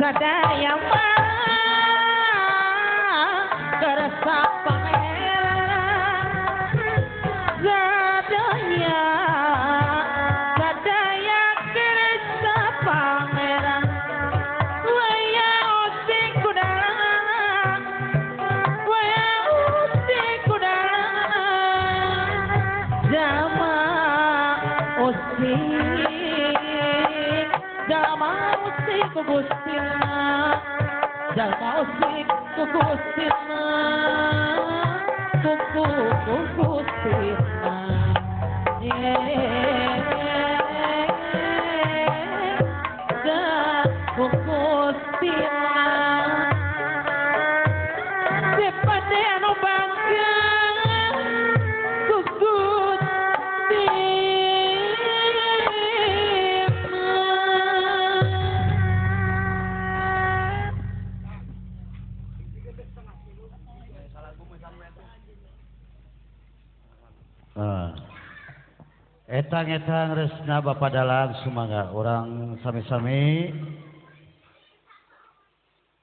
sadaya kerasa pangeran sadaya kerasa pangeran waya usik kudalang jama usik kugustina jama usik kugustina kugustina kugustina sepade anu bangga Etang-etang resna Bapak dalam sumangga orang sami-sami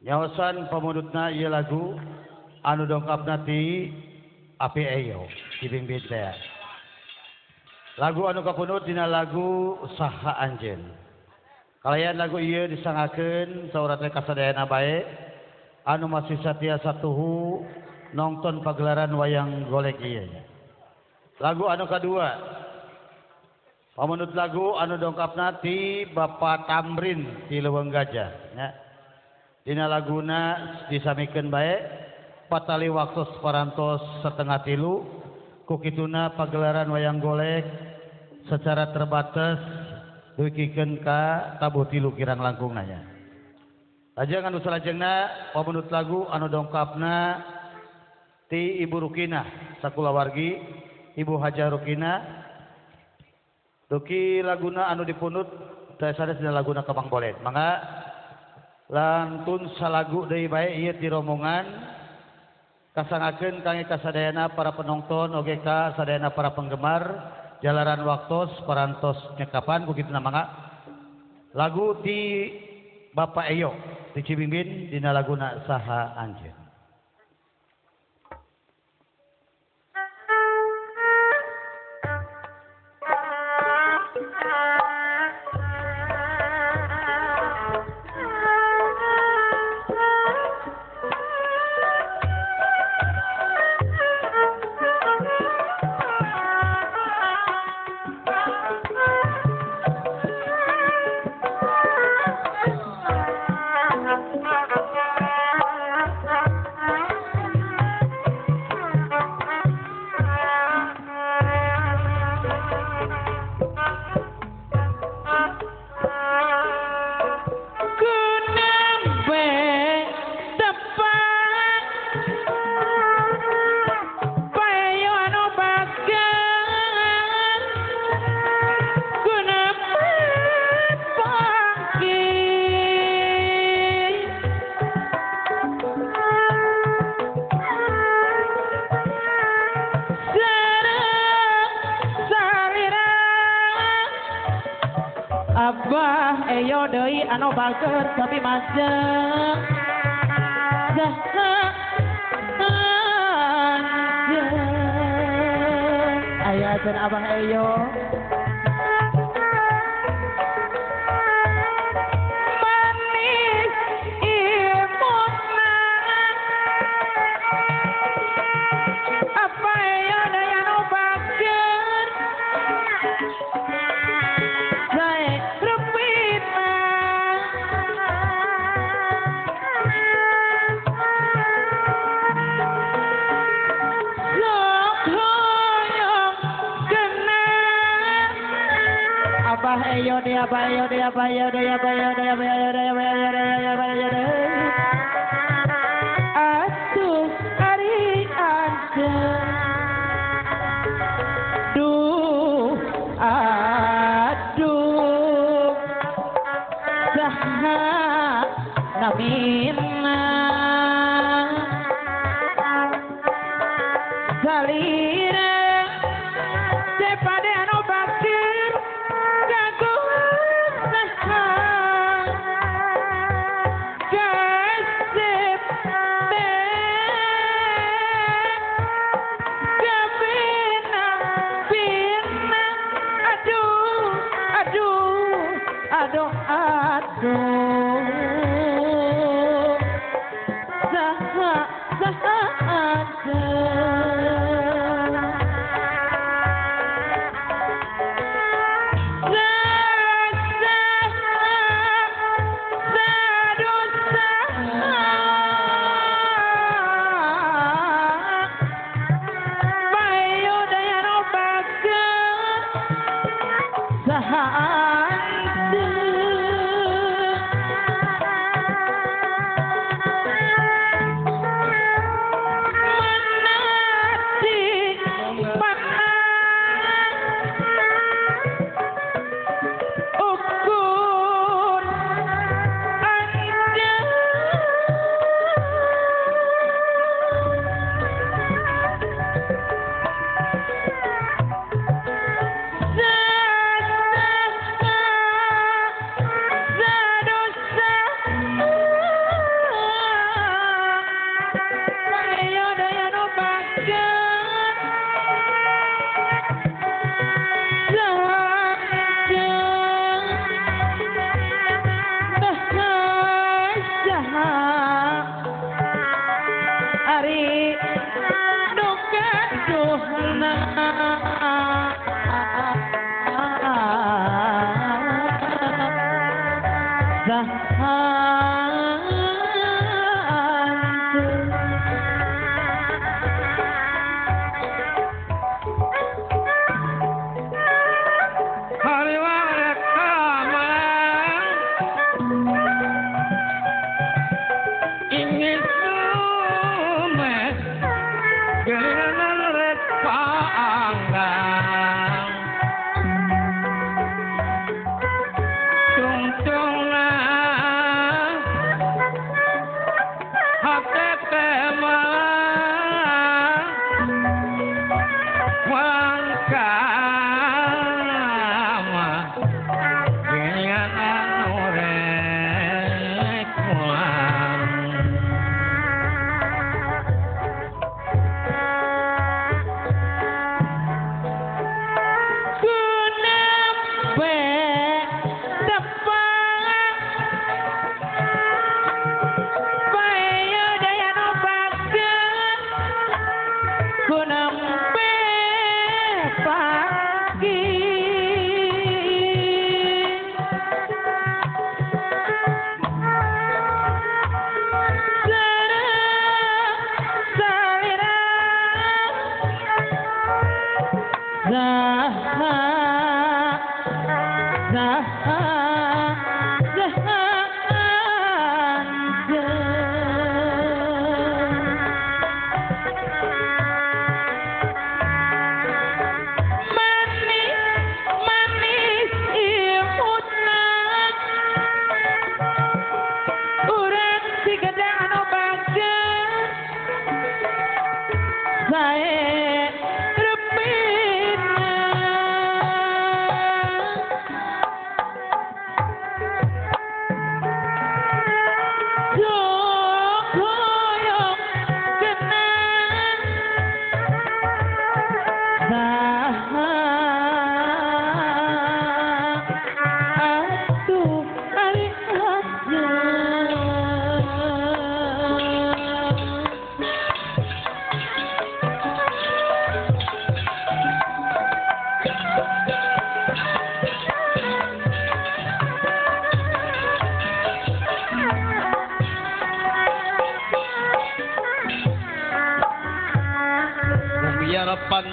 nyawasan pamudutna ieu lagu anu dongkapna ti api eyo dibimbing teh lagu anu kapunut dina lagu saha anjeun kalayan lagu ieu disangakeun saurang teh kasadayana bae anu masih satia satuhu nongton pagelaran wayang golek ieu lagu anu kadua pamunut lagu anu dongkapna ti Bapak Tamrin ti Leuweung Gajah nya dina laguna disamikeun bae patali waktos parantos 2:30 ku kituna pagelaran wayang golek secara terbatas dukikeun ka tabuh 3 kirang langkungna nya lajeng anu salajengna pamunut lagu anu dongkapna ti Ibu Rukinah sakulawargi Ibu Hajah Rukinah duki laguna anu dipunut teh sanes dina laguna Kemang Bolet mangga lantun salagu deui bae ieu ti rombongan kasangakeun kangge kasadayana para penonton oge ka sadayana para penggemar jalaran waktos parantos nyekapan kukituna mangga lagu ti Bapak Eyo ti Cibimbing dina laguna saha anjeun. Abah eyo deui anu bager tapi majeng aya cenah Abah eyo manis imutna Abah eyo deui anu bager Abah eyo dia bayo dia bayo dia bayo dia bayo dia bayo dia bayo dia atuh ari anjeun duh aduh saha namina salira sepade anu bakir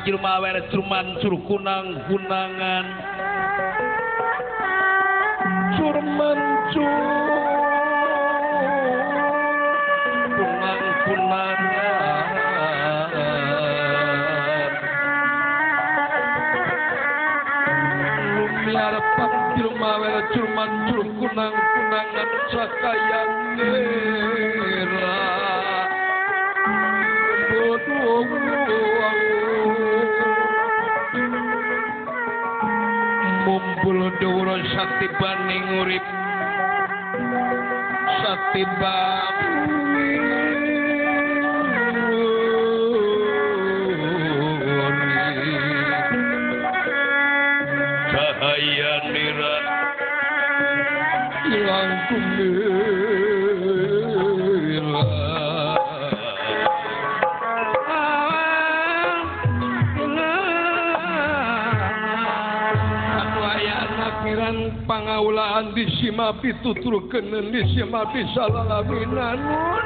Jelma wer cuman sur kunang-kunangan sur mencur kunang-kunangan lumiar pak jelma wer cuman sur kunang-kunangan sakayang ngira bodoh mumpul dawuh satibaning urip satibaning cahaya nira ilang kumeh sima pituturkeun di sima bisalalaminna nun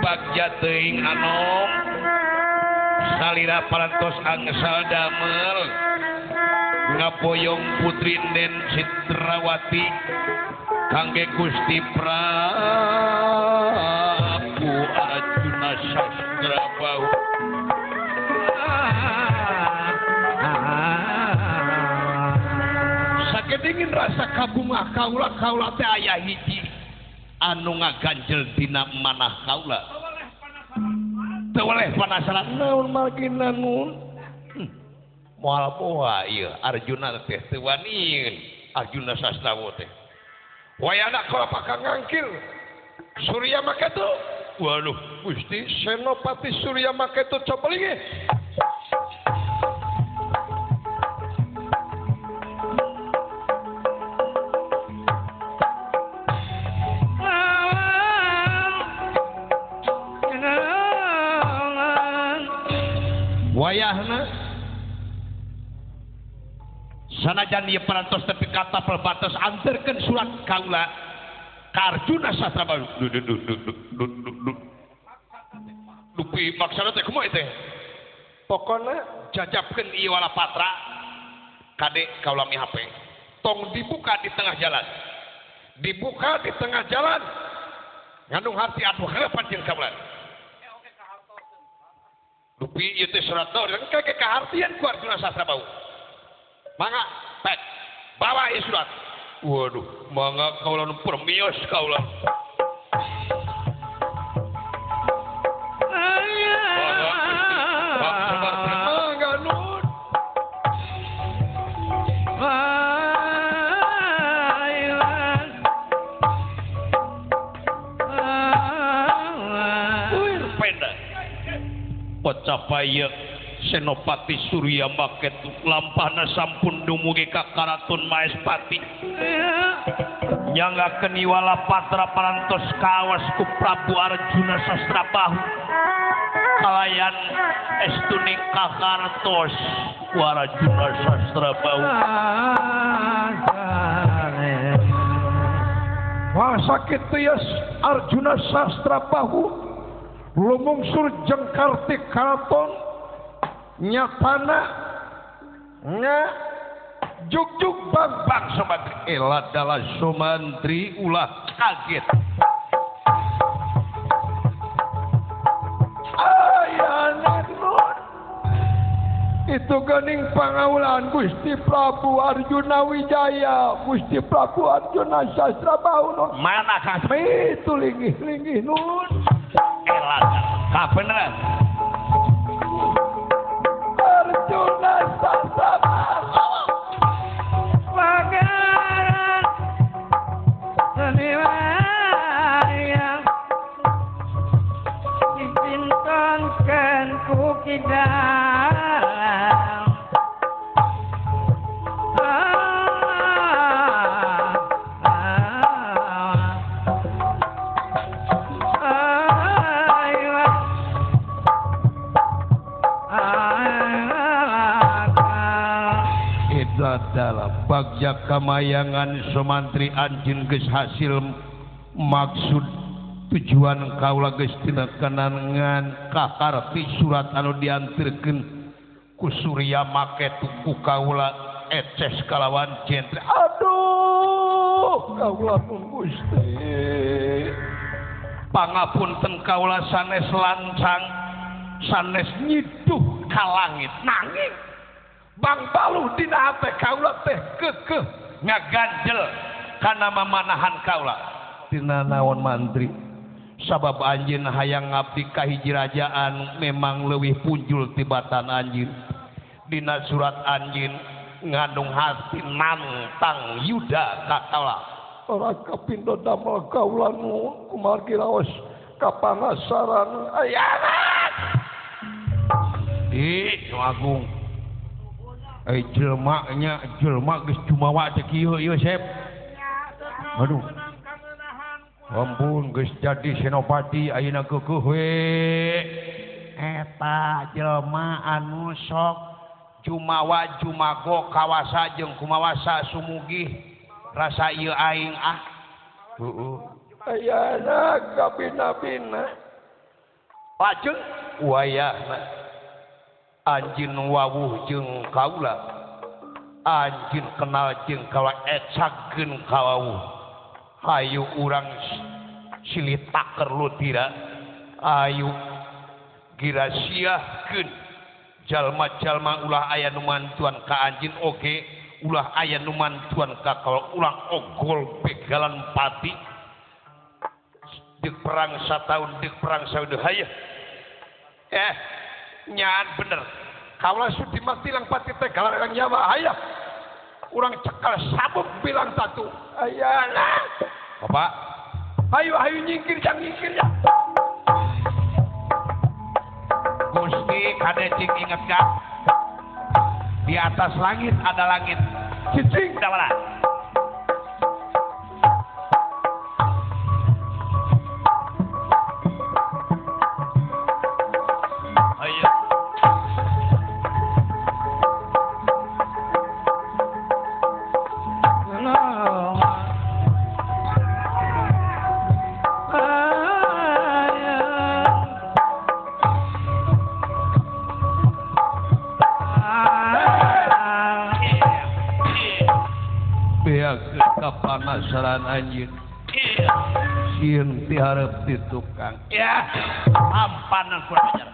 bagja teuing anom salira parantos angsal damel ngapoyong putri Den Citrawati kangge Gusti Prabu Arjuna Sastrabahu sakedingin rasa kabungah kaula teh aya hiji anu ngaganjel dina manah kaula teu weleh panasaran naon margina nun moal poa ieu Arjuna teh teu wani Arjuna Sasrawa teh wayana kaula pakang ngangkil Surya Maketu waduh Gusti Senopati Surya Maketu cobelinge wayahna sanajan ieu parantos tepi kata pelbatas anterkeun surat kaula ka Arjuna Sasrabahu dupi maksana teh kumaha teh pokona jajabkeun ieu walapatra kade kaula mihape tong dibuka di tengah jalan ngandung harti atuh harapan jeung kaula dupi ieu teh surat daun kake kahartian ku Arjuna Sasrabahu mangga pek bawa ieu surat waduh mangga kaula nu permios kaula mangga nun pacapaya Senopati Surya Maketu lampahna sampun dumugi ka Karaton Maespati nyanggakeun walapatra parantos kawas ku Prabu Arjuna Sasrabahu kalayan estuning kakartos ku Arjuna Sasrabahu wah sakit tias Arjuna Sasrabahu lumungsur jeung Kartik Karaton nyatana nya juk bang Sumantri adalah Sumantri ulah kaget ayana nun itu geuning pangaulan Gusti Prabu Arjuna Wijaya Gusti Prabu Arjuna Sasrabahu nun mana kasih itu linggih nun kabeneran Arjuna Sasrabahu pangeran seniwayang dipintonkeun ku kidang dalam bagja kamayangan Sumantri anjeun geus hasil maksud tujuan kaula geus tinenkeunangan kakarti surat anu diantirkeun ku Surya Maketu ku kaula eces kalawan jentre aduh kaula pun Gusti pangapunten kaula sanes lancang sanes nyiduh ka langit nanging Bang Balu dina hate kaula teh kekeh ngaganjel kana mamanahan kaula dina naon mantri sabab anjeun hayang ngabdi ka hiji rajaan memang leuwih punjul tibatan anjeun dina surat anjeun ngandung hati nantang yuda ka kaula ora kapindo damel kaula nu kumargi raos kapangasaran ayanan nu agung jelma geus jumawa teh kieu ieu Sep. Aduh. Ampun geus jadi senopati ayeuna keukeuh we. Eta jelma anu sok jumawa jumago kawasa jeung kumawasa sumugi rasa ieu aing ah. Ayana kapina-pina. Pajeng wayahna anjeun wawuh jeung kaula. Anjeun kenal jeung kaula ecakeun ka wawuh. Hayu urang silih taker lutira. Ayu gira siahkeun jalma-jalma ulah aya nu mantuan ka anjeun oge ulah aya nu mantuan ka kaula ulang ogol begalan pati. Dek perang sataun dek perang saudeuh hayeuh nyaan bener kaula sudi mati lang pati teh galarang nyawa hayeuh urang cekal sabuk bilang satu ayana Bapak hayu nyingkir jang nyingkir ya Gusti kade cing inget gak di atas langit ada langit cicing dawala panasaran anjing sieun ti hareup ti tukang ya ampanan kurang ajar